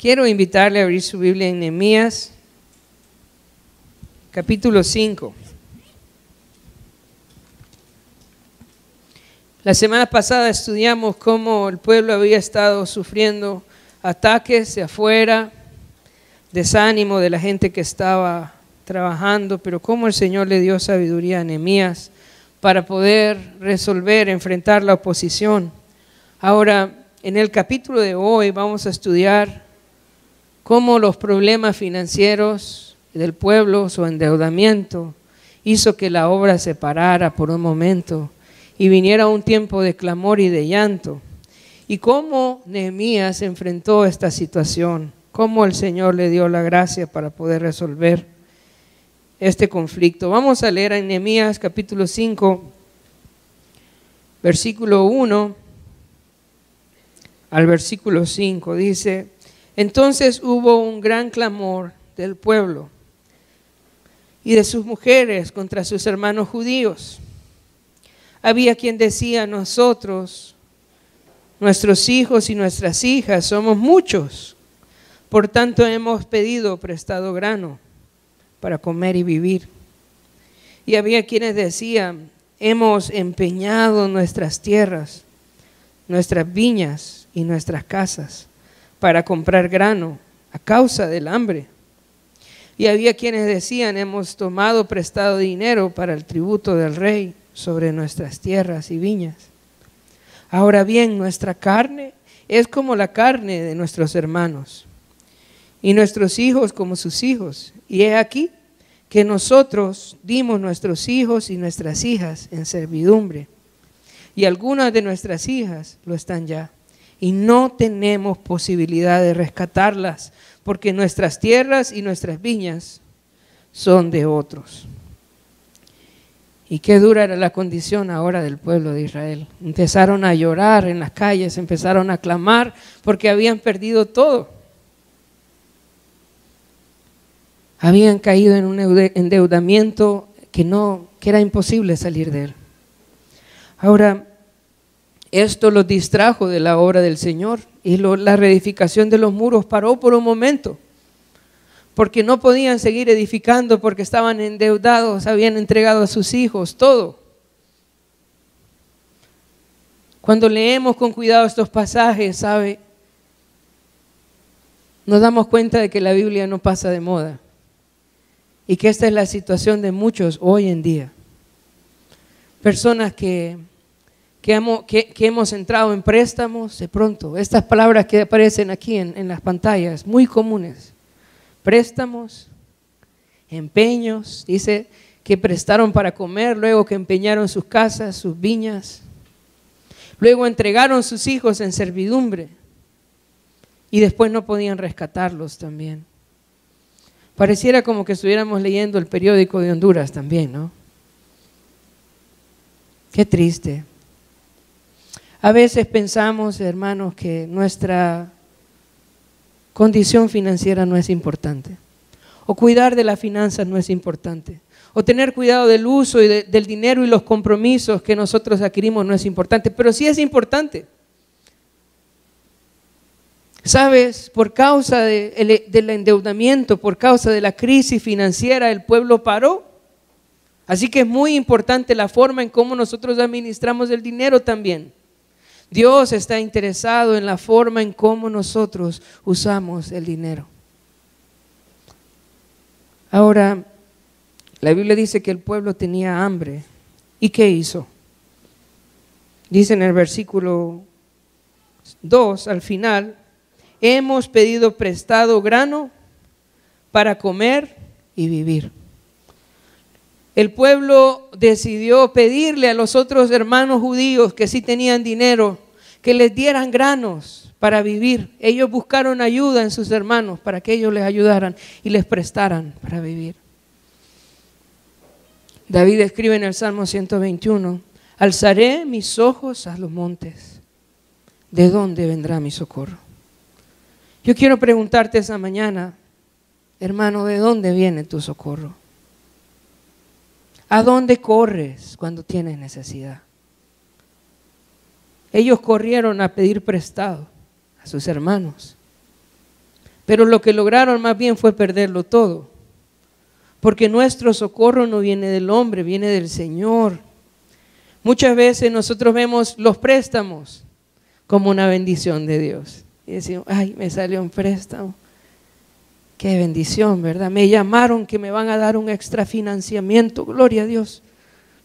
Quiero invitarle a abrir su Biblia en Nehemías, capítulo 5. La semana pasada estudiamos cómo el pueblo había estado sufriendo ataques de afuera, desánimo de la gente que estaba trabajando, pero cómo el Señor le dio sabiduría a Nehemías para poder resolver, enfrentar la oposición. Ahora, en el capítulo de hoy vamos a estudiar cómo los problemas financieros del pueblo, su endeudamiento, hizo que la obra se parara por un momento y viniera un tiempo de clamor y de llanto. Y cómo Nehemías enfrentó esta situación, cómo el Señor le dio la gracia para poder resolver este conflicto. Vamos a leer en Nehemías capítulo 5, versículo 1 al versículo 5. Dice: entonces hubo un gran clamor del pueblo y de sus mujeres contra sus hermanos judíos. Había quien decía: nosotros, nuestros hijos y nuestras hijas somos muchos, por tanto hemos pedido prestado grano para comer y vivir. Y había quienes decían: hemos empeñado nuestras tierras, nuestras viñas y nuestras casas para comprar grano a causa del hambre. Y había quienes decían: hemos tomado prestado dinero para el tributo del rey sobre nuestras tierras y viñas. Ahora bien, nuestra carne es como la carne de nuestros hermanos, y nuestros hijos como sus hijos. Y he aquí que nosotros dimos nuestros hijos y nuestras hijas en servidumbre, y algunas de nuestras hijas lo están ya, y no tenemos posibilidad de rescatarlas, porque nuestras tierras y nuestras viñas son de otros. Y qué dura era la condición ahora del pueblo de Israel. Empezaron a llorar en las calles, empezaron a clamar porque habían perdido todo. Habían caído en un endeudamiento que era imposible salir de él. Ahora, esto los distrajo de la obra del Señor y la reedificación de los muros paró por un momento, porque no podían seguir edificando porque estaban endeudados, habían entregado a sus hijos todo. Cuando leemos con cuidado estos pasajes, ¿sabe? Nos damos cuenta de que la Biblia no pasa de moda y que esta es la situación de muchos hoy en día. Personas que hemos entrado en préstamos, de pronto, estas palabras que aparecen aquí en las pantallas, muy comunes: préstamos, empeños, dice que prestaron para comer, luego que empeñaron sus casas, sus viñas, luego entregaron sus hijos en servidumbre y después no podían rescatarlos también. Pareciera como que estuviéramos leyendo el periódico de Honduras también, ¿no? Qué triste. A veces pensamos, hermanos, que nuestra condición financiera no es importante, o cuidar de las finanzas no es importante, o tener cuidado del uso del dinero y los compromisos que nosotros adquirimos no es importante, pero sí es importante. ¿Sabes? Por causa del endeudamiento, por causa de la crisis financiera, el pueblo paró. Así que es muy importante la forma en cómo nosotros administramos el dinero también. Dios está interesado en la forma en cómo nosotros usamos el dinero. Ahora, la Biblia dice que el pueblo tenía hambre. ¿Y qué hizo? Dice en el versículo 2, al final: hemos pedido prestado grano para comer y vivir. El pueblo decidió pedirle a los otros hermanos judíos que sí tenían dinero, que les dieran granos para vivir. Ellos buscaron ayuda en sus hermanos para que ellos les ayudaran y les prestaran para vivir. David escribe en el Salmo 121: alzaré mis ojos a los montes, ¿de dónde vendrá mi socorro? Yo quiero preguntarte esa mañana, hermano, ¿de dónde viene tu socorro? ¿A dónde corres cuando tienes necesidad? Ellos corrieron a pedir prestado a sus hermanos. Pero lo que lograron más bien fue perderlo todo. Porque nuestro socorro no viene del hombre, viene del Señor. Muchas veces nosotros vemos los préstamos como una bendición de Dios. Y decimos, ay, me salió un préstamo. Qué bendición, ¿verdad? Me llamaron que me van a dar un extra financiamiento, gloria a Dios.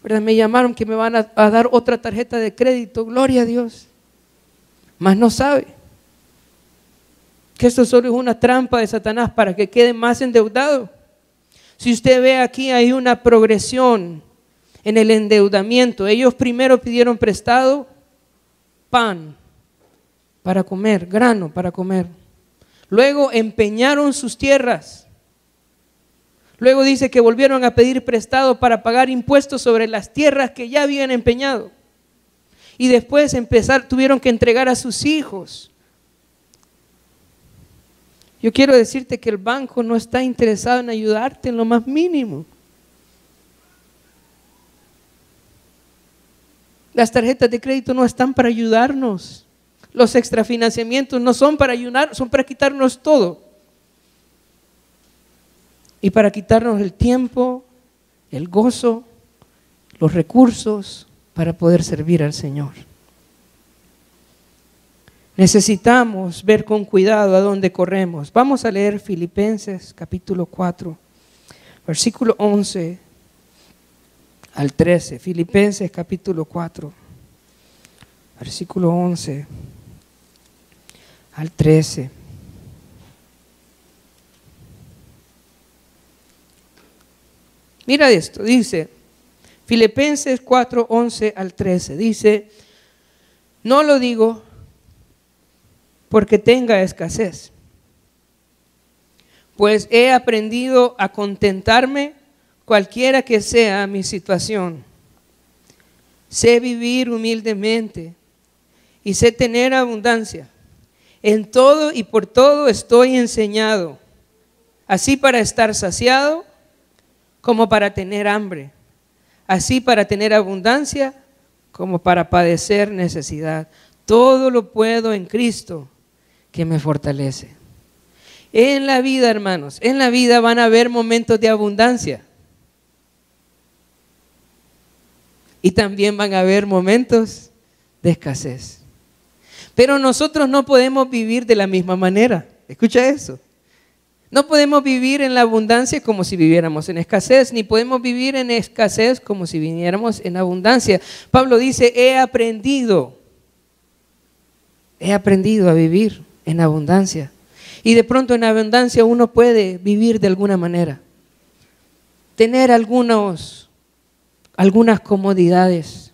¿Verdad? Me llamaron que me van a dar otra tarjeta de crédito, gloria a Dios. Mas no sabe que esto solo es una trampa de Satanás para que quede más endeudado. Si usted ve aquí hay una progresión en el endeudamiento. Ellos primero pidieron prestado pan para comer, grano para comer. Luego empeñaron sus tierras. Luego dice que volvieron a pedir prestado para pagar impuestos sobre las tierras que ya habían empeñado. Y después tuvieron que entregar a sus hijos. Yo quiero decirte que el banco no está interesado en ayudarte en lo más mínimo. Las tarjetas de crédito no están para ayudarnos. Los extrafinanciamientos no son para ayudar, son para quitarnos todo. Y para quitarnos el tiempo, el gozo, los recursos para poder servir al Señor. Necesitamos ver con cuidado a dónde corremos. Vamos a leer Filipenses capítulo 4, versículo 11 al 13. Filipenses capítulo 4, versículo 11 al 13. Mira esto, dice Filipenses 4, 11 al 13. Dice, no lo digo porque tenga escasez, pues he aprendido a contentarme cualquiera que sea mi situación. Sé vivir humildemente y sé tener abundancia. En todo y por todo estoy enseñado, así para estar saciado como para tener hambre, así para tener abundancia como para padecer necesidad. Todo lo puedo en Cristo que me fortalece. En la vida, hermanos, en la vida van a haber momentos de abundancia. Y también van a haber momentos de escasez. Pero nosotros no podemos vivir de la misma manera. Escucha eso. No podemos vivir en la abundancia como si viviéramos en escasez, ni podemos vivir en escasez como si viviéramos en abundancia. Pablo dice, he aprendido a vivir en abundancia. Y de pronto en abundancia uno puede vivir de alguna manera. Tener algunas comodidades.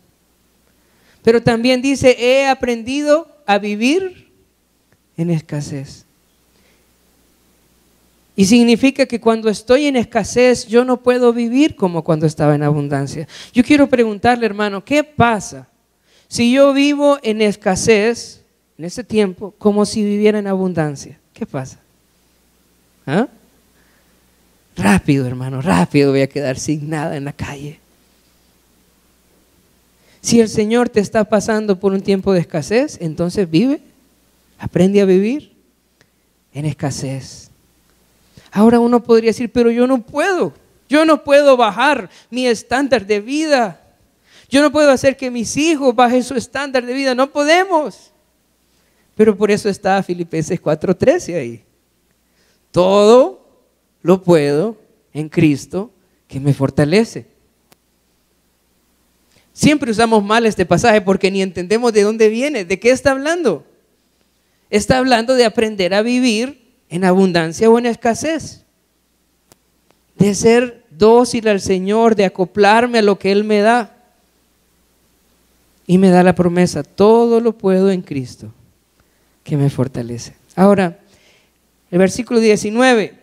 Pero también dice, he aprendido a vivir en escasez. Y significa que cuando estoy en escasez, yo no puedo vivir como cuando estaba en abundancia. Yo quiero preguntarle, hermano, ¿qué pasa si yo vivo en escasez en ese tiempo como si viviera en abundancia? ¿Qué pasa? ¿Ah? Rápido, hermano, rápido voy a quedar sin nada en la calle. Si el Señor te está pasando por un tiempo de escasez, entonces aprende a vivir en escasez. Ahora uno podría decir, pero yo no puedo bajar mi estándar de vida. Yo no puedo hacer que mis hijos bajen su estándar de vida, no podemos. Pero por eso está Filipenses 4:13 ahí. Todo lo puedo en Cristo que me fortalece. Siempre usamos mal este pasaje porque ni entendemos de dónde viene, de qué está hablando. Está hablando de aprender a vivir en abundancia o en escasez. De ser dócil al Señor, de acoplarme a lo que Él me da. Y me da la promesa, todo lo puedo en Cristo que me fortalece. Ahora, el versículo 19,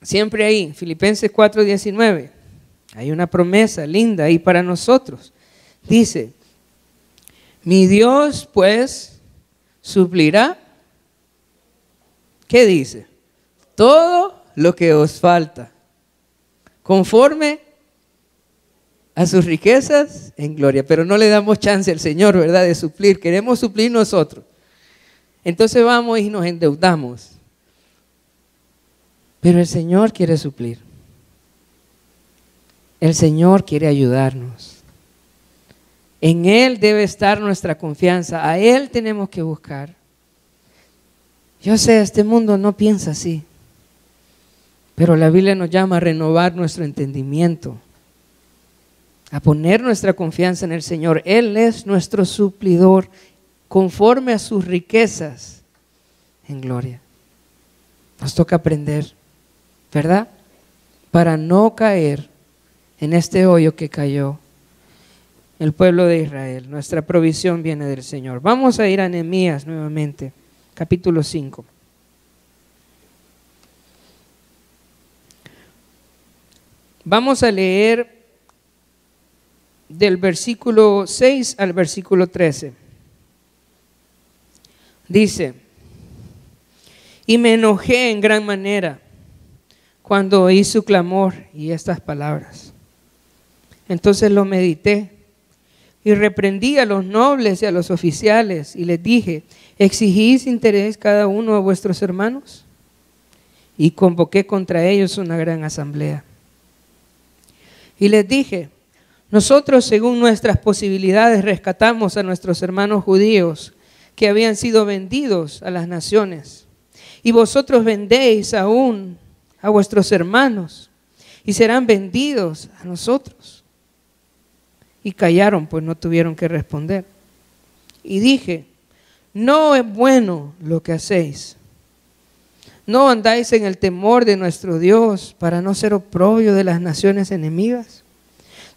siempre ahí, Filipenses 4:19, hay una promesa linda ahí para nosotros. Dice, mi Dios pues suplirá, ¿qué dice? Todo lo que os falta, conforme a sus riquezas en gloria. Pero no le damos chance al Señor, ¿verdad?, de suplir. Queremos suplir nosotros. Entonces vamos y nos endeudamos. Pero el Señor quiere suplir. El Señor quiere ayudarnos. En Él debe estar nuestra confianza. A Él tenemos que buscar. Yo sé, este mundo no piensa así. Pero la Biblia nos llama a renovar nuestro entendimiento, a poner nuestra confianza en el Señor. Él es nuestro suplidor conforme a sus riquezas en gloria. Nos toca aprender, ¿verdad? Para no caer en este hoyo que cayó el pueblo de Israel. Nuestra provisión viene del Señor. Vamos a ir a Nehemías nuevamente, capítulo 5. Vamos a leer del versículo 6 al versículo 13. Dice: y me enojé en gran manera cuando oí su clamor y estas palabras. Entonces lo medité y reprendí a los nobles y a los oficiales y les dije: ¿exigís interés cada uno a vuestros hermanos? Y convoqué contra ellos una gran asamblea. Y les dije: nosotros, según nuestras posibilidades, rescatamos a nuestros hermanos judíos que habían sido vendidos a las naciones. Y vosotros vendéis aún a vuestros hermanos y serán vendidos a nosotros. Y callaron, pues no tuvieron que responder. Y dije: no es bueno lo que hacéis. ¿No andáis en el temor de nuestro Dios para no ser oprobio de las naciones enemigas?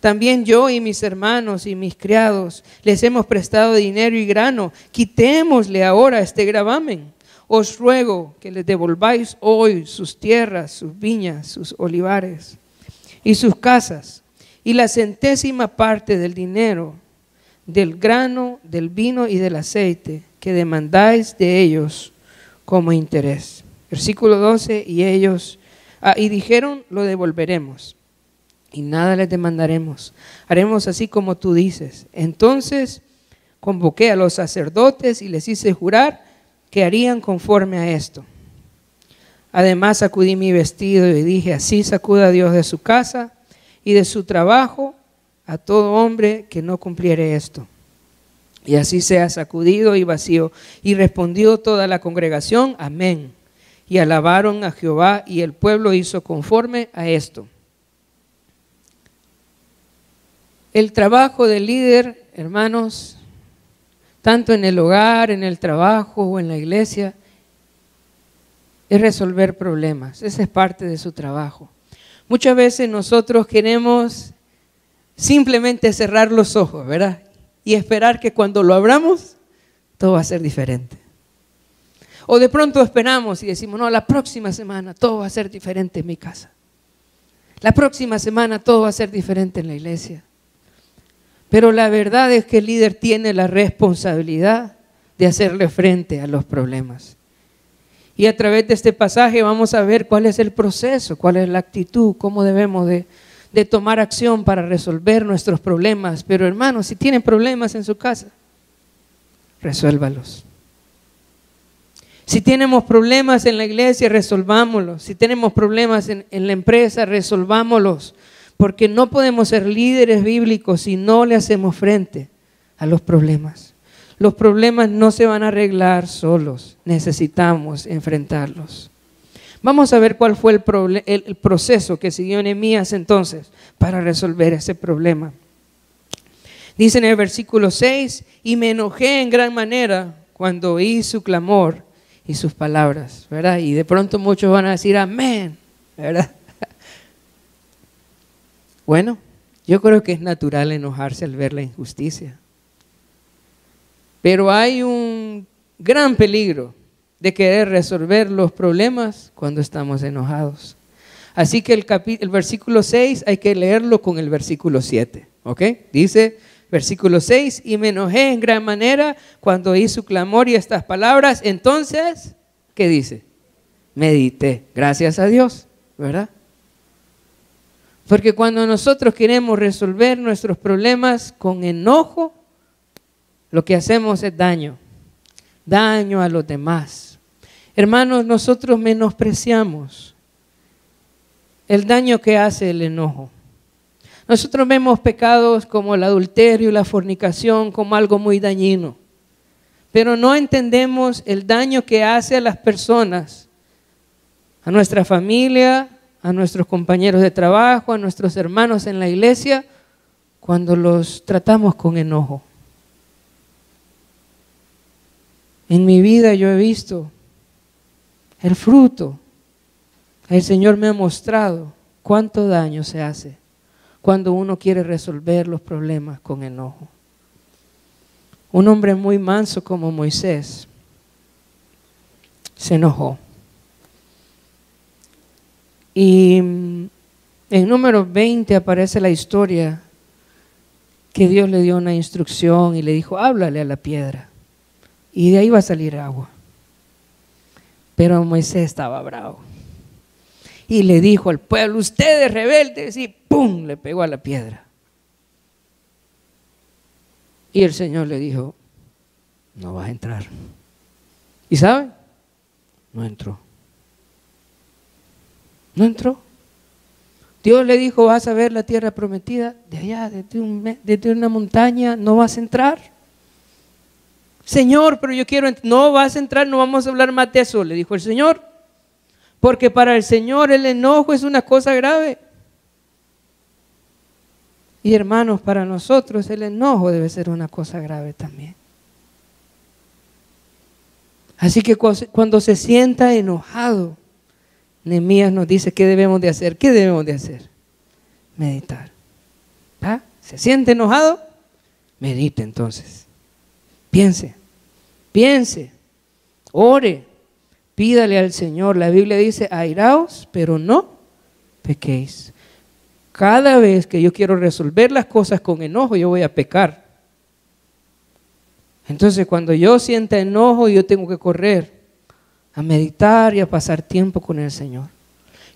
También yo y mis hermanos y mis criados les hemos prestado dinero y grano. Quitémosle ahora este gravamen. Os ruego que les devolváis hoy sus tierras, sus viñas, sus olivares y sus casas, y la centésima parte del dinero, del grano, del vino y del aceite que demandáis de ellos como interés. Versículo 12, y ellos y dijeron: lo devolveremos y nada les demandaremos. Haremos así como tú dices. Entonces convoqué a los sacerdotes y les hice jurar que harían conforme a esto. Además sacudí mi vestido y dije: así sacuda Dios de su casa y de su trabajo a todo hombre que no cumpliere esto. Y así sea sacudido y vacío. Y respondió toda la congregación: amén. Y alabaron a Jehová, y el pueblo hizo conforme a esto. El trabajo del líder, hermanos, tanto en el hogar, en el trabajo o en la iglesia, es resolver problemas. Esa es parte de su trabajo. Muchas veces nosotros queremos simplemente cerrar los ojos, ¿verdad? Y esperar que cuando lo abramos, todo va a ser diferente. O de pronto esperamos y decimos: no, la próxima semana todo va a ser diferente en mi casa. La próxima semana todo va a ser diferente en la iglesia. Pero la verdad es que el líder tiene la responsabilidad de hacerle frente a los problemas. Y a través de este pasaje vamos a ver cuál es el proceso, cuál es la actitud, cómo debemos de tomar acción para resolver nuestros problemas. Pero hermanos, si tienen problemas en su casa, resuélvalos. Si tenemos problemas en la iglesia, resolvámoslos. Si tenemos problemas en la empresa, resolvámoslos. Porque no podemos ser líderes bíblicos si no le hacemos frente a los problemas. Los problemas no se van a arreglar solos, necesitamos enfrentarlos. Vamos a ver cuál fue el proceso que siguió Nehemías entonces para resolver ese problema. Dice en el versículo 6: y me enojé en gran manera cuando oí su clamor y sus palabras, ¿verdad? Y de pronto muchos van a decir amén, ¿verdad? Bueno, yo creo que es natural enojarse al ver la injusticia. Pero hay un gran peligro de querer resolver los problemas cuando estamos enojados. Así que el versículo 6 hay que leerlo con el versículo 7, ¿ok? Dice, versículo 6, y me enojé en gran manera cuando oí su clamor y estas palabras. Entonces, ¿qué dice? Medité. Gracias a Dios, ¿verdad? Porque cuando nosotros queremos resolver nuestros problemas con enojo, lo que hacemos es daño a los demás. Hermanos, nosotros menospreciamos el daño que hace el enojo. Nosotros vemos pecados como el adulterio y la fornicación como algo muy dañino, pero no entendemos el daño que hace a las personas, a nuestra familia, a nuestros compañeros de trabajo, a nuestros hermanos en la iglesia, cuando los tratamos con enojo. En mi vida yo he visto el fruto. El Señor me ha mostrado cuánto daño se hace cuando uno quiere resolver los problemas con enojo. Un hombre muy manso como Moisés se enojó. Y en Números 20 aparece la historia que Dios le dio una instrucción y le dijo, háblale a la piedra. Y de ahí va a salir agua. Pero Moisés estaba bravo. Y le dijo al pueblo, ustedes rebeldes, y ¡pum!, le pegó a la piedra. Y el Señor le dijo, no vas a entrar. ¿Y sabe? No entró. No entró. Dios le dijo, vas a ver la tierra prometida, de allá, desde una montaña, no vas a entrar. Señor, pero yo quiero, no vas a entrar, no vamos a hablar más de eso, le dijo el Señor. Porque para el Señor el enojo es una cosa grave. Y hermanos, para nosotros el enojo debe ser una cosa grave también. Así que cuando se sienta enojado, Nehemías nos dice qué debemos de hacer. ¿Qué debemos de hacer? Meditar. ¿Ah? ¿Se siente enojado? Medite entonces. Piense, ore, pídale al Señor. La Biblia dice, airaos, pero no pequéis. Cada vez que yo quiero resolver las cosas con enojo, yo voy a pecar. Entonces, cuando yo sienta enojo, yo tengo que correr a meditar y a pasar tiempo con el Señor.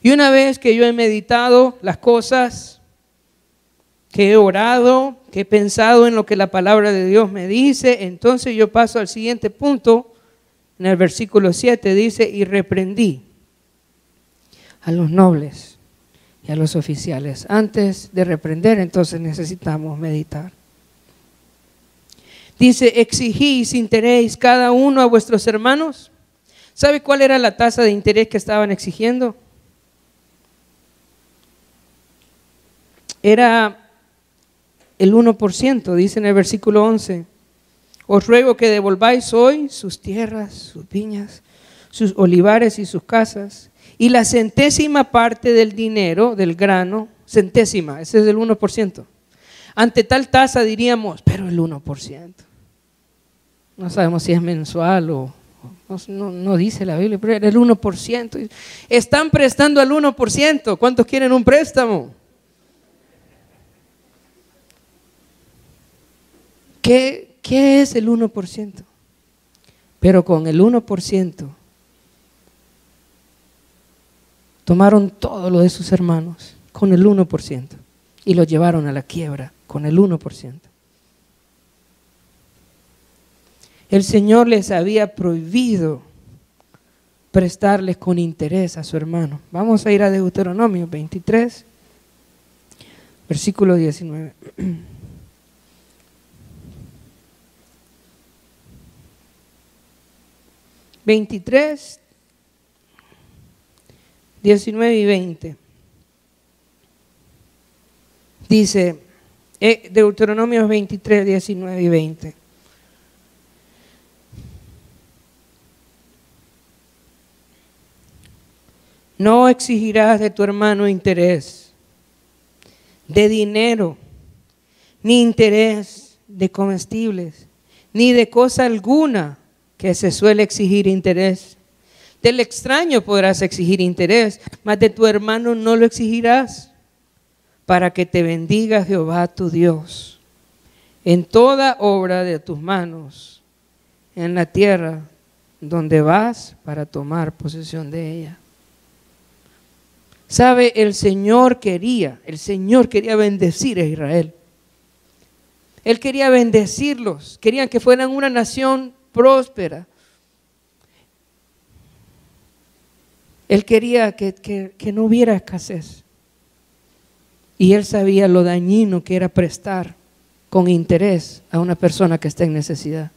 Y una vez que yo he meditado las cosas, que he orado, que he pensado en lo que la palabra de Dios me dice, entonces yo paso al siguiente punto. En el versículo 7 dice, y reprendí a los nobles y a los oficiales. Antes de reprender, entonces necesitamos meditar. Dice, exigís interés cada uno a vuestros hermanos. ¿Sabe cuál era la tasa de interés que estaban exigiendo? Era el 1%, dice en el versículo 11. Os ruego que devolváis hoy sus tierras, sus viñas, sus olivares y sus casas, y la centésima parte del dinero, del grano, centésima, ese es el 1%. Ante tal tasa diríamos, pero el 1%. No sabemos si es mensual o no dice la Biblia, pero era el 1%. Están prestando al 1%. ¿Cuántos quieren un préstamo? ¿Qué es el 1%? Pero con el 1% tomaron todo lo de sus hermanos, con el 1%, y lo llevaron a la quiebra, con el 1%. El Señor les había prohibido prestarles con interés a su hermano. Vamos a ir a Deuteronomio 23, versículo 19. 23, 19 y 20. Dice, Deuteronomio 23, 19 y 20. No exigirás de tu hermano interés de dinero, ni interés de comestibles, ni de cosa alguna que se suele exigir interés. Del extraño podrás exigir interés, mas de tu hermano no lo exigirás, para que te bendiga Jehová tu Dios en toda obra de tus manos, en la tierra donde vas para tomar posesión de ella. ¿Sabe? El Señor quería bendecir a Israel. Él quería bendecirlos, querían que fueran una nación próspera. Él quería que no hubiera escasez. Y él sabía lo dañino que era prestar con interés a una persona que está en necesidad.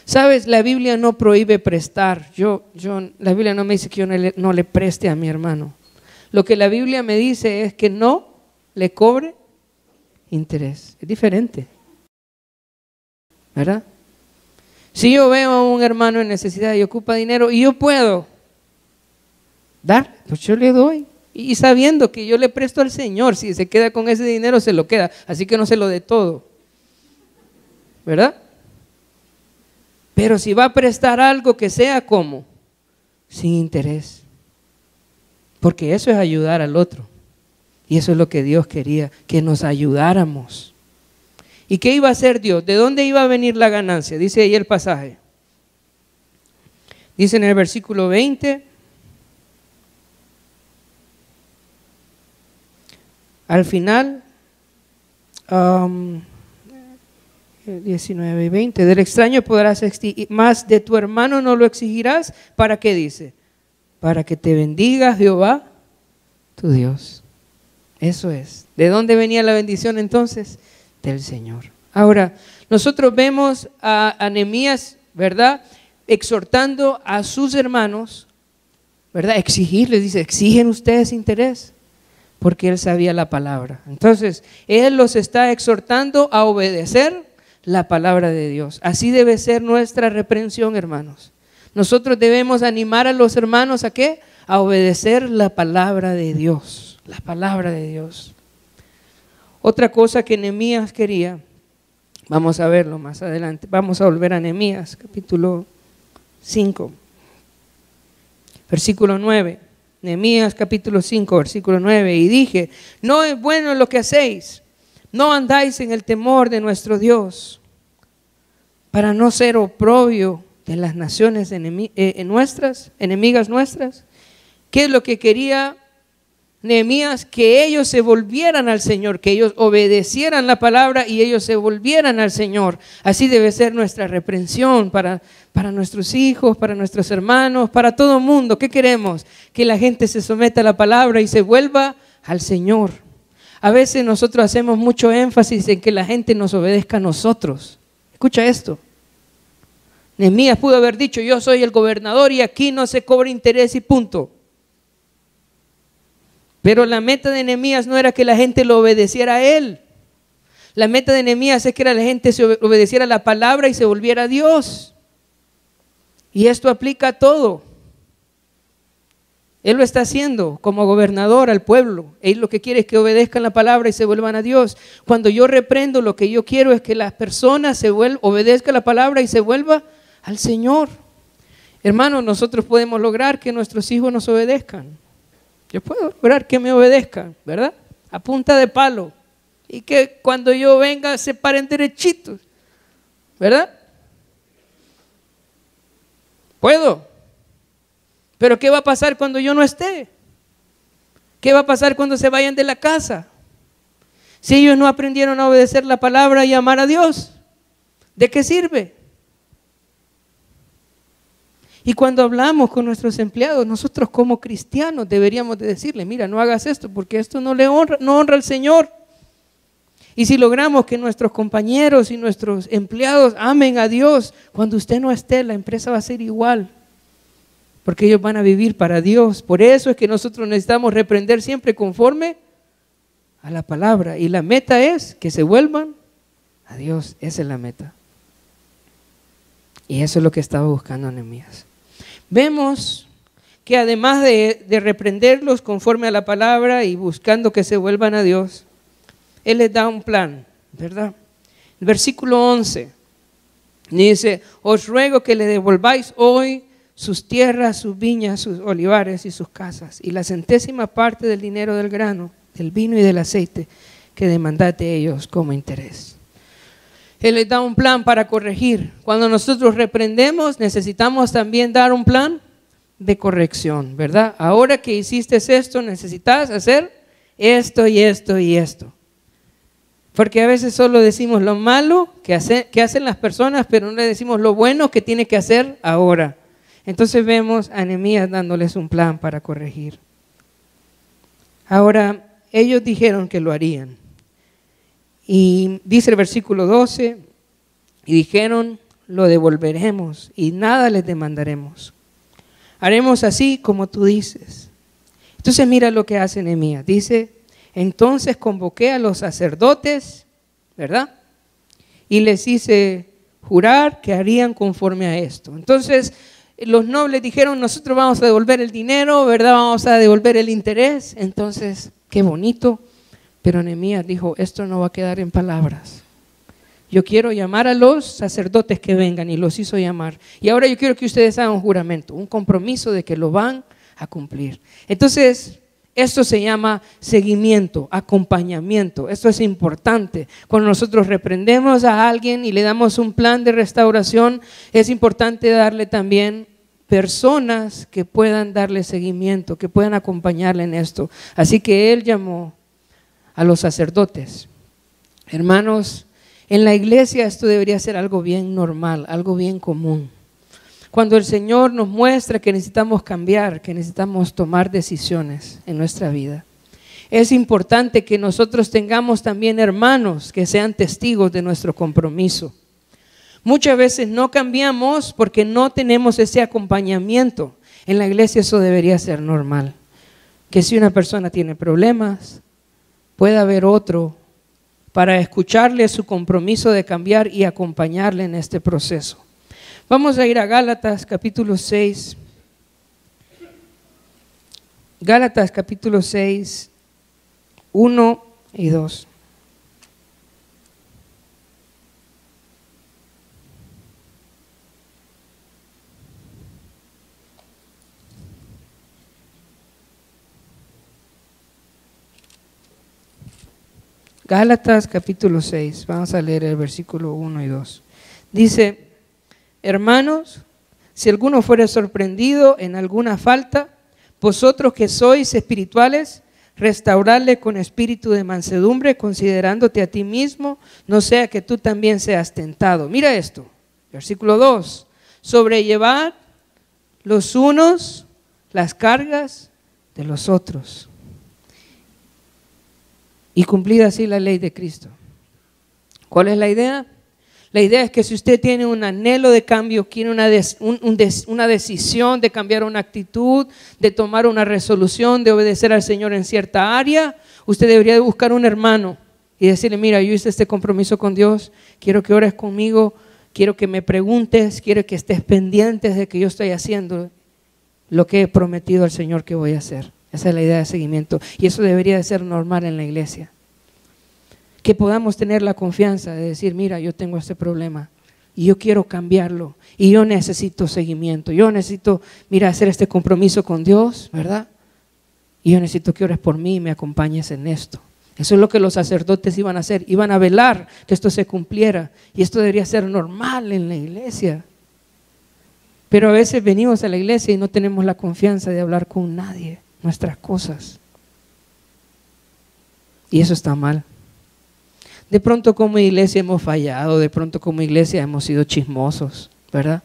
Sabes, la Biblia no prohíbe prestar. La Biblia no me dice que yo no le preste a mi hermano. Lo que la Biblia me dice es que no le cobre interés. Es diferente, ¿verdad? Si yo veo a un hermano en necesidad y ocupa dinero y yo puedo dar, pues yo le doy. Y sabiendo que yo le presto al Señor, si se queda con ese dinero se lo queda, así que no se lo dé todo, ¿verdad? Pero si va a prestar algo, que sea como sin interés, porque eso es ayudar al otro. Y eso es lo que Dios quería, que nos ayudáramos. ¿Y qué iba a hacer Dios? ¿De dónde iba a venir la ganancia? Dice ahí el pasaje. Dice en el versículo 20. Al final, 19 y 20, del extraño podrás exigir, más de tu hermano no lo exigirás. ¿Para qué dice? Para que te bendiga Jehová, tu Dios. Eso es. ¿De dónde venía la bendición entonces? Del Señor. Ahora, nosotros vemos a Nehemías, ¿verdad?, exhortando a sus hermanos, ¿verdad?, exigirles, dice, exigen ustedes interés. Porque él sabía la palabra. Entonces, él los está exhortando a obedecer la palabra de Dios. Así debe ser nuestra reprensión, hermanos. Nosotros debemos animar a los hermanos ¿a qué? A obedecer la palabra de Dios. La palabra de Dios. Otra cosa que Nehemías quería, vamos a verlo más adelante. Vamos a volver a Nehemías, capítulo 5, versículo 9. Nehemías capítulo 5, versículo 9, y dije, no es bueno lo que hacéis, no andáis en el temor de nuestro Dios, para no ser oprobio de las naciones enemigas nuestras. ¿Qué es lo que quería Nehemías? Que ellos se volvieran al Señor, que ellos obedecieran la palabra y ellos se volvieran al Señor. Así debe ser nuestra reprensión para nuestros hijos, para nuestros hermanos, para todo el mundo. ¿Qué queremos? Que la gente se someta a la palabra y se vuelva al Señor. A veces nosotros hacemos mucho énfasis en que la gente nos obedezca a nosotros. Escucha esto. Nehemías pudo haber dicho, yo soy el gobernador y aquí no se cobra interés y punto. Pero la meta de Nehemías no era que la gente lo obedeciera a él. La meta de Nehemías es que la gente se obedeciera a la palabra y se volviera a Dios. Y esto aplica a todo. Él lo está haciendo como gobernador al pueblo. Él lo que quiere es que obedezcan la palabra y se vuelvan a Dios. Cuando yo reprendo, lo que yo quiero es que las personas obedezcan la palabra y se vuelvan al Señor. Hermanos, nosotros podemos lograr que nuestros hijos nos obedezcan. Yo puedo lograr que me obedezcan, ¿verdad? A punta de palo. Y que cuando yo venga se paren derechitos, ¿verdad? Puedo. Pero ¿qué va a pasar cuando yo no esté? ¿Qué va a pasar cuando se vayan de la casa? Si ellos no aprendieron a obedecer la palabra y amar a Dios, ¿de qué sirve? Y cuando hablamos con nuestros empleados, nosotros como cristianos deberíamos de decirle, mira, no hagas esto porque esto no honra al Señor. Y si logramos que nuestros compañeros y nuestros empleados amen a Dios, cuando usted no esté, la empresa va a ser igual. Porque ellos van a vivir para Dios. Por eso es que nosotros necesitamos reprender siempre conforme a la palabra. Y la meta es que se vuelvan a Dios. Esa es la meta. Y eso es lo que estaba buscando Nehemías. Vemos que además de reprenderlos conforme a la palabra y buscando que se vuelvan a Dios, Él les da un plan, ¿verdad? El versículo 11 dice, os ruego que le devolváis hoy sus tierras, sus viñas, sus olivares y sus casas, y la centésima parte del dinero del grano, del vino y del aceite que demandad de ellos como interés. Él les da un plan para corregir. Cuando nosotros reprendemos, necesitamos también dar un plan de corrección, ¿verdad? Ahora que hiciste esto, necesitas hacer esto y esto y esto. Porque a veces solo decimos lo malo que hacen las personas, pero no le decimos lo bueno que tiene que hacer ahora. Entonces vemos a Nehemías dándoles un plan para corregir. Ahora, ellos dijeron que lo harían. Y dice el versículo 12, y dijeron, lo devolveremos y nada les demandaremos. Haremos así como tú dices. Entonces mira lo que hace Nehemías. Dice, entonces convoqué a los sacerdotes, ¿verdad? Y les hice jurar que harían conforme a esto. Entonces los nobles dijeron, nosotros vamos a devolver el dinero, ¿verdad? Vamos a devolver el interés. Entonces, qué bonito. Pero Nehemías dijo, esto no va a quedar en palabras. Yo quiero llamar a los sacerdotes que vengan, y los hizo llamar. Y ahora yo quiero que ustedes hagan un juramento, un compromiso de que lo van a cumplir. Entonces, esto se llama seguimiento, acompañamiento. Esto es importante. Cuando nosotros reprendemos a alguien y le damos un plan de restauración, es importante darle también personas que puedan darle seguimiento, que puedan acompañarle en esto. Así que él llamó a los sacerdotes. Hermanos, en la iglesia esto debería ser algo bien normal, algo bien común. Cuando el Señor nos muestra que necesitamos cambiar, que necesitamos tomar decisiones en nuestra vida, es importante que nosotros tengamos también hermanos que sean testigos de nuestro compromiso. Muchas veces no cambiamos porque no tenemos ese acompañamiento. En la iglesia eso debería ser normal. Que si una persona tiene problemas, pueda haber otro para escucharle su compromiso de cambiar y acompañarle en este proceso. Vamos a ir a Gálatas capítulo 6. Gálatas capítulo 6, 1 y 2. Gálatas capítulo 6, vamos a leer el versículo 1 y 2. Dice, hermanos, si alguno fuere sorprendido en alguna falta, vosotros que sois espirituales, restaurarle con espíritu de mansedumbre, considerándote a ti mismo, no sea que tú también seas tentado. Mira esto, versículo 2, sobrellevar los unos las cargas de los otros y cumplir así la ley de Cristo. ¿Cuál es la idea? La idea es que si usted tiene un anhelo de cambio, quiere una decisión de cambiar una actitud, de tomar una resolución, de obedecer al Señor en cierta área, usted debería de buscar un hermano y decirle, mira, yo hice este compromiso con Dios, quiero que ores conmigo, quiero que me preguntes, quiero que estés pendientes de que yo estoy haciendo lo que he prometido al Señor que voy a hacer. Esa es la idea de seguimiento, y eso debería de ser normal en la iglesia. Que podamos tener la confianza de decir, mira, yo tengo este problema y yo quiero cambiarlo y yo necesito seguimiento, yo necesito, mira, hacer este compromiso con Dios, ¿verdad? Y yo necesito que ores por mí y me acompañes en esto. Eso es lo que los sacerdotes iban a hacer, iban a velar que esto se cumpliera, y esto debería ser normal en la iglesia. Pero a veces venimos a la iglesia y no tenemos la confianza de hablar con nadie nuestras cosas, y eso está mal. De pronto como iglesia hemos fallado, de pronto como iglesia hemos sido chismosos, ¿verdad?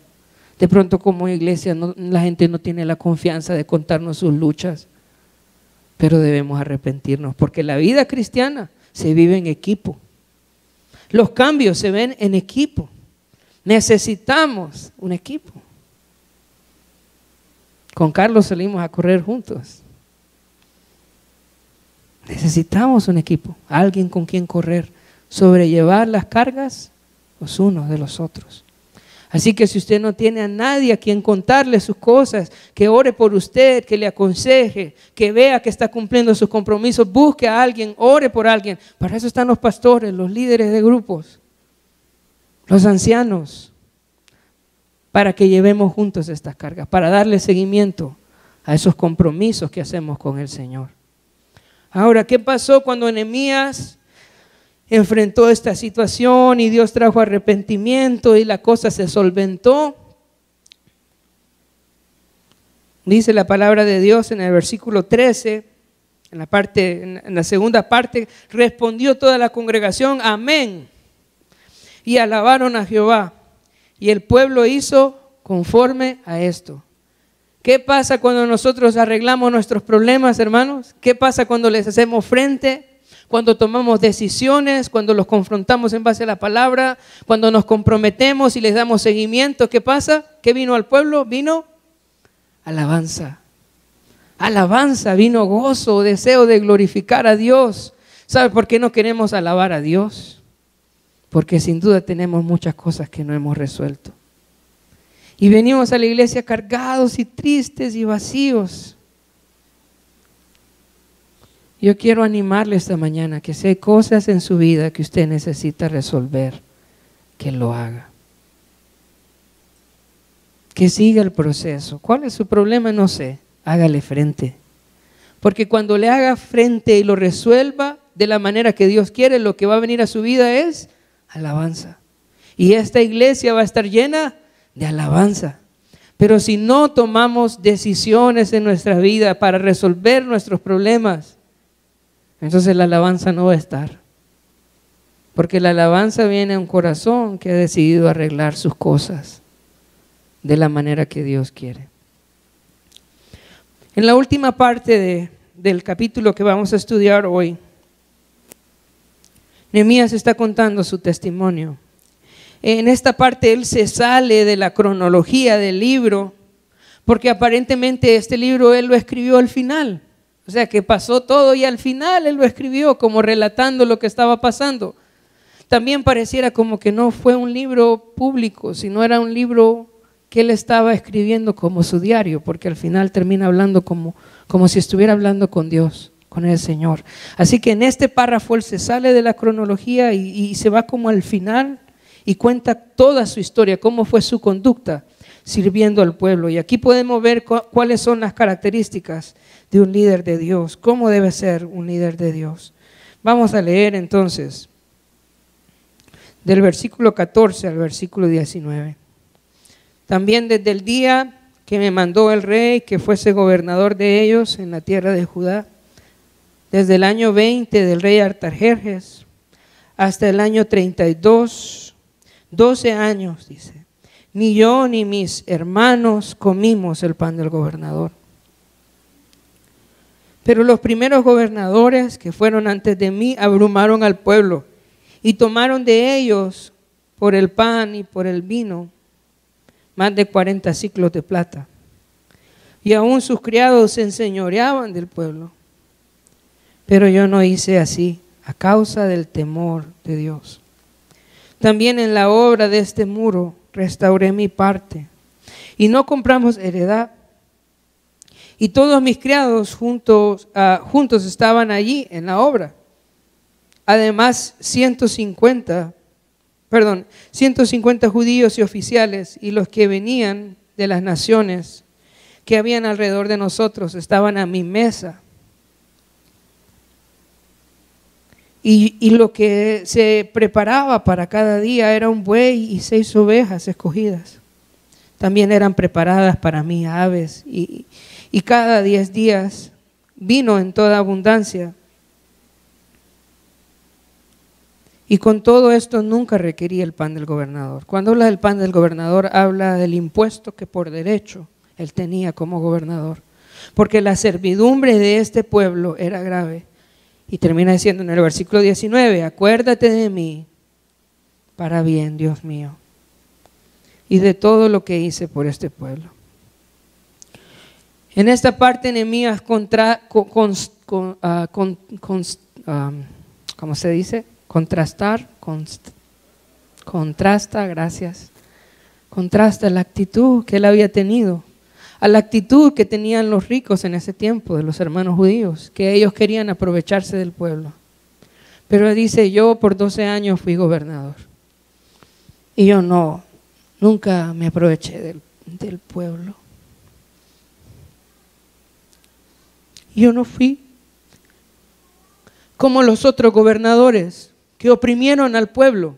De pronto como iglesia la gente no tiene la confianza de contarnos sus luchas, pero debemos arrepentirnos, porque la vida cristiana se vive en equipo. Los cambios se ven en equipo. Necesitamos un equipo. Con Carlos salimos a correr juntos. Necesitamos un equipo, alguien con quien correr, sobrellevar las cargas los unos de los otros. Así que si usted no tiene a nadie a quien contarle sus cosas, que ore por usted, que le aconseje, que vea que está cumpliendo sus compromisos, busque a alguien, ore por alguien. Para eso están los pastores, los líderes de grupos, los ancianos, para que llevemos juntos estas cargas, para darle seguimiento a esos compromisos que hacemos con el Señor. Ahora, ¿qué pasó cuando Nehemías enfrentó esta situación y Dios trajo arrepentimiento y la cosa se solventó? Dice la palabra de Dios en el versículo 13, en la segunda parte, respondió toda la congregación, amén, y alabaron a Jehová, y el pueblo hizo conforme a esto. ¿Qué pasa cuando nosotros arreglamos nuestros problemas, hermanos? ¿Qué pasa cuando les hacemos frente? Cuando tomamos decisiones, cuando los confrontamos en base a la palabra, cuando nos comprometemos y les damos seguimiento, ¿qué pasa? ¿Qué vino al pueblo? Vino alabanza. Alabanza, vino gozo, deseo de glorificar a Dios. ¿Sabe por qué no queremos alabar a Dios? Porque sin duda tenemos muchas cosas que no hemos resuelto. Y venimos a la iglesia cargados y tristes y vacíos. Yo quiero animarle esta mañana que si hay cosas en su vida que usted necesita resolver, que lo haga. Que siga el proceso. ¿Cuál es su problema? No sé. Hágale frente. Porque cuando le haga frente y lo resuelva de la manera que Dios quiere, lo que va a venir a su vida es alabanza. Y esta iglesia va a estar llena de alabanza. Pero si no tomamos decisiones en nuestra vida para resolver nuestros problemas, entonces la alabanza no va a estar. Porque la alabanza viene a un corazón que ha decidido arreglar sus cosas de la manera que Dios quiere. En la última parte del capítulo que vamos a estudiar hoy, Nehemías está contando su testimonio. En esta parte él se sale de la cronología del libro, porque aparentemente este libro él lo escribió al final. O sea que pasó todo y al final él lo escribió como relatando lo que estaba pasando. También pareciera como que no fue un libro público, sino era un libro que él estaba escribiendo como su diario, porque al final termina hablando como si estuviera hablando con Dios, con el Señor. Así que en este párrafo él se sale de la cronología y se va como al final y cuenta toda su historia, cómo fue su conducta sirviendo al pueblo. Y aquí podemos ver cuáles son las características de un líder de Dios, cómo debe ser un líder de Dios. Vamos a leer entonces del versículo 14 al versículo 19. También desde el día que me mandó el rey que fuese gobernador de ellos en la tierra de Judá, desde el año 20 del rey Artajerjes hasta el año 32, 12 años, dice, ni yo ni mis hermanos comimos el pan del gobernador. Pero los primeros gobernadores que fueron antes de mí abrumaron al pueblo y tomaron de ellos por el pan y por el vino más de 40 siclos de plata. Y aún sus criados se enseñoreaban del pueblo. Pero yo no hice así a causa del temor de Dios. También en la obra de este muro restauré mi parte y no compramos heredad. Y todos mis criados juntos estaban allí en la obra. Además 150 judíos y oficiales y los que venían de las naciones que habían alrededor de nosotros estaban a mi mesa. Y lo que se preparaba para cada día era un buey y 6 ovejas escogidas. También eran preparadas para mí aves y cada 10 días vino en toda abundancia. Y con todo esto nunca requería el pan del gobernador. Cuando habla del pan del gobernador, habla del impuesto que por derecho él tenía como gobernador. Porque la servidumbre de este pueblo era grave. Y termina diciendo en el versículo 19, acuérdate de mí para bien, Dios mío, y de todo lo que hice por este pueblo. En esta parte Nehemías ¿cómo se dice? Contrasta la actitud que él había tenido a la actitud que tenían los ricos en ese tiempo de los hermanos judíos, que ellos querían aprovecharse del pueblo. Pero dice, yo por 12 años fui gobernador y yo nunca me aproveché del pueblo. Yo no fui como los otros gobernadores que oprimieron al pueblo,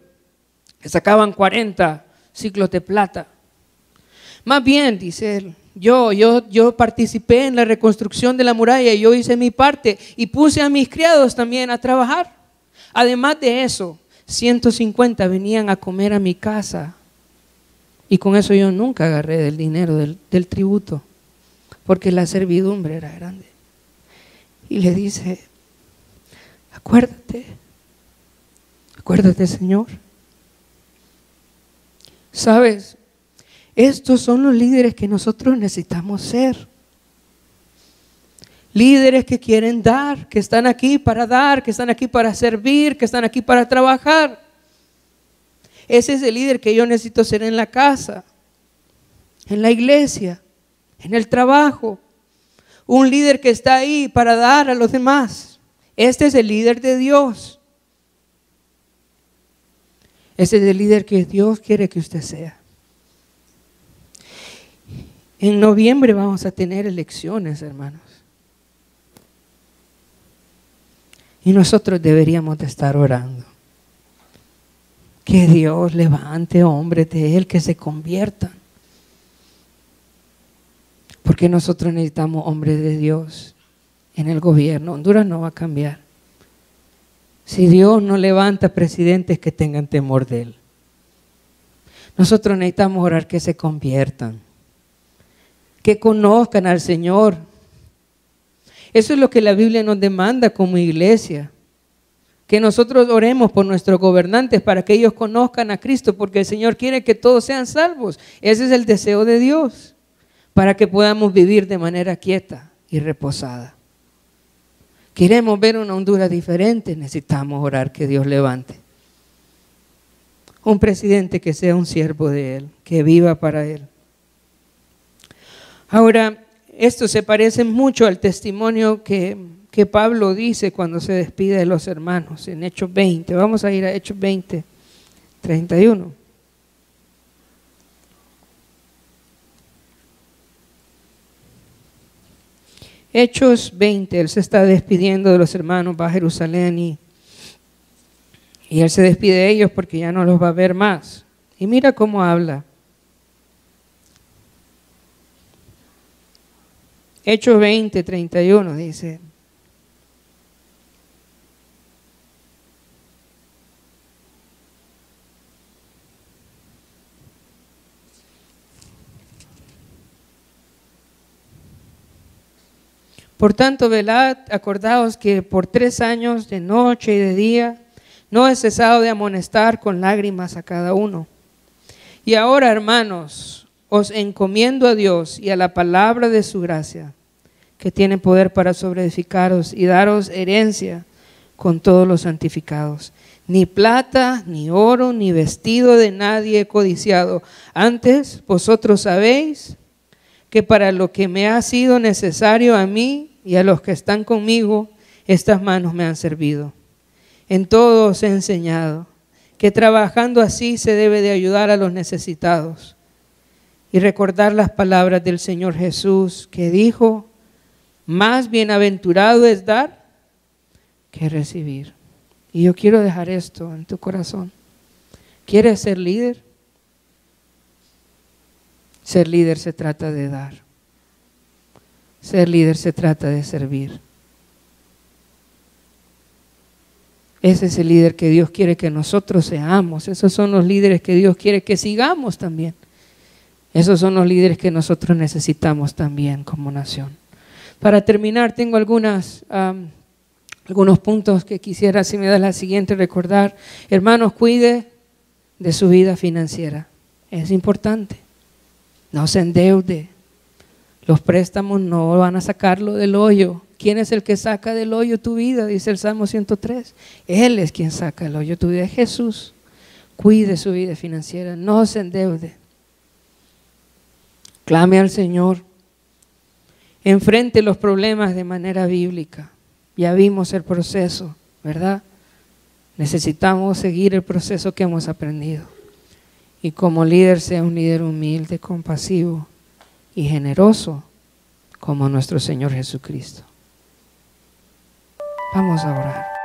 que sacaban 40 siclos de plata. Más bien, dice él, yo participé en la reconstrucción de la muralla, yo hice mi parte y puse a mis criados también a trabajar. Además de eso, 150 venían a comer a mi casa y con eso yo nunca agarré del dinero del tributo. porque la servidumbre era grande. Y le dice, acuérdate, Señor. ¿Sabes? Estos son los líderes que nosotros necesitamos ser. Líderes que quieren dar, que están aquí para dar, que están aquí para servir, que están aquí para trabajar. Ese es el líder que yo necesito ser en la casa, en la iglesia, en el trabajo. Un líder que está ahí para dar a los demás. Este es el líder de Dios. Este es el líder que Dios quiere que usted sea. En noviembre vamos a tener elecciones, hermanos. Y nosotros deberíamos de estar orando. Que Dios levante hombres de Él que se conviertan. Porque nosotros necesitamos hombres de Dios en el gobierno. Honduras no va a cambiar si Dios no levanta presidentes que tengan temor de Él. Nosotros necesitamos orar que se conviertan, que conozcan al Señor. Eso es lo que la Biblia nos demanda como iglesia. Que nosotros oremos por nuestros gobernantes para que ellos conozcan a Cristo, porque el Señor quiere que todos sean salvos. Ese es el deseo de Dios, para que podamos vivir de manera quieta y reposada. Queremos ver una Honduras diferente, necesitamos orar que Dios levante un presidente que sea un siervo de Él, que viva para Él. Ahora, esto se parece mucho al testimonio que Pablo dice cuando se despide de los hermanos en Hechos 20. Vamos a ir a Hechos 20, 31. Hechos 20, él se está despidiendo de los hermanos, va a Jerusalén y él se despide de ellos porque ya no los va a ver más. Y mira cómo habla. Hechos 20, 31 dice: por tanto, velad, acordaos que por 3 años, de noche y de día, no he cesado de amonestar con lágrimas a cada uno. Y ahora, hermanos, os encomiendo a Dios y a la palabra de su gracia, que tiene poder para sobreedificaros y daros herencia con todos los santificados. Ni plata, ni oro, ni vestido de nadie he codiciado. Antes, vosotros sabéis que para lo que me ha sido necesario a mí y a los que están conmigo, estas manos me han servido. En todo os he enseñado que trabajando así se debe de ayudar a los necesitados y recordar las palabras del Señor Jesús, que dijo: más bienaventurado es dar que recibir. Y yo quiero dejar esto en tu corazón. ¿Quieres ser líder? Ser líder se trata de dar. Ser líder se trata de servir. Ese es el líder que Dios quiere que nosotros seamos. Esos son los líderes que Dios quiere que sigamos también. Esos son los líderes que nosotros necesitamos también como nación. Para terminar, tengo algunos puntos que quisiera, si me das la siguiente, recordar. Hermanos, cuide de su vida financiera. Es importante. No se endeude. Los préstamos no van a sacarlo del hoyo. ¿Quién es el que saca del hoyo tu vida? Dice el Salmo 103. Él es quien saca del hoyo tu vida. Jesús. Cuide su vida financiera. No se endeude. Clame al Señor. Enfrente los problemas de manera bíblica. Ya vimos el proceso, ¿verdad? Necesitamos seguir el proceso que hemos aprendido. Y como líder, sea un líder humilde, compasivo y generoso como nuestro Señor Jesucristo. Vamos a orar.